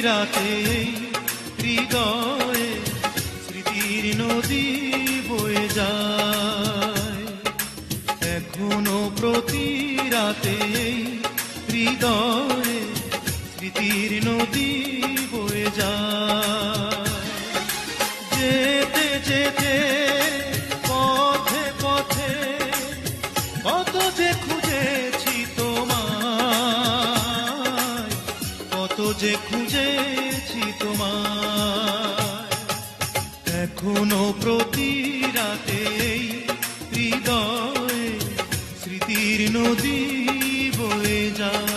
রাতে হৃদয়ে স্মৃতির নদী বয়ে যায়। এখনো প্রতি রাতে হৃদয়ে স্মৃতির নদী বয়ে যায়। যেতে যেতে পথে পথে কত যে খুঁজেছি তোমায়, কত যে খুঁজেছি তোমায়। এখনো প্রতি রাতে হৃদয়ে স্মৃতির নদী বয়ে যায়।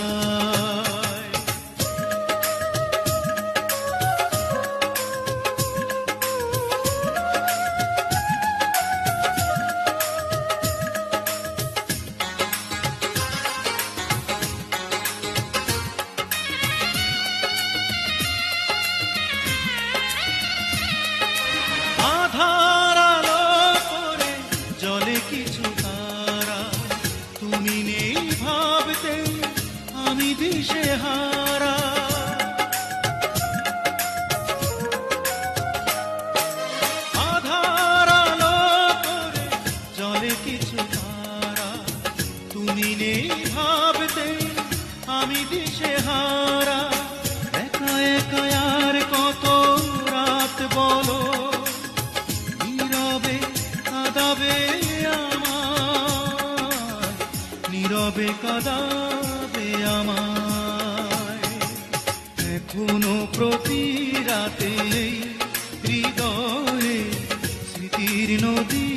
আধার আলো করে জলে কিছু তারা, তুমি নেই ভাবতে আমি দিশেহারা। আধার আলো করে জলে কিছু তারা, তুমি নেই ভাবতে আমি দিশেহারা। একা একা আর কত রাত বলো, নীরবে কাঁদাবে আমায়, নীরবে কাঁদাবে আমায়। এখনো প্রতি রাতে হৃদয়ে স্মৃতির নদী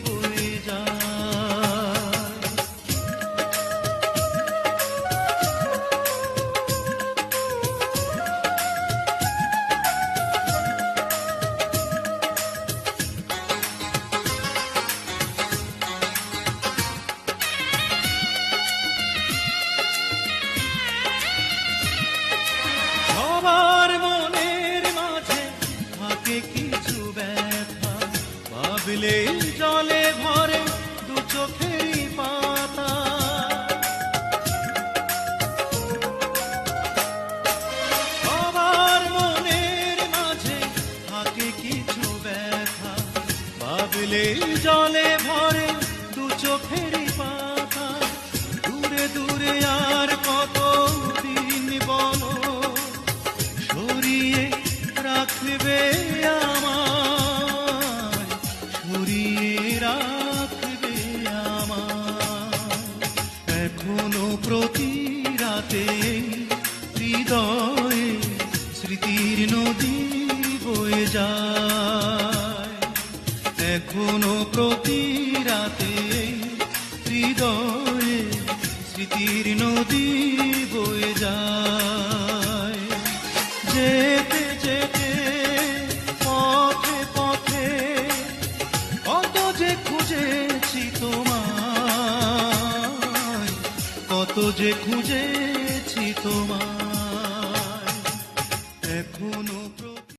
বয়ে যায়। সবার মনের মাঝে থাকে কিছু ব্যথা, ভাবলে জলে ভরে দু চোখেরই পাতা। সবার মনের মাঝে থাকে কিছু ব্যথা, ভাবলে জলে ভরে দু চোখেরই পাতা। দূরে দূরে আর কত দিন বলো, সরিয়ে রাখবে আমায়, সরিয়ে রাখবে আমায়। এখনো প্রতি রাতে হৃদয়ে স্মৃতির নদী বয়ে যায়। এখনো প্রতি রাতে হৃদয়ে স্মৃতির নদী বয়ে যায়। যেতে যেতে পথে পথে কত যে খুঁজেছি তোমায়, কত যে খুঁজেছি তোমায়।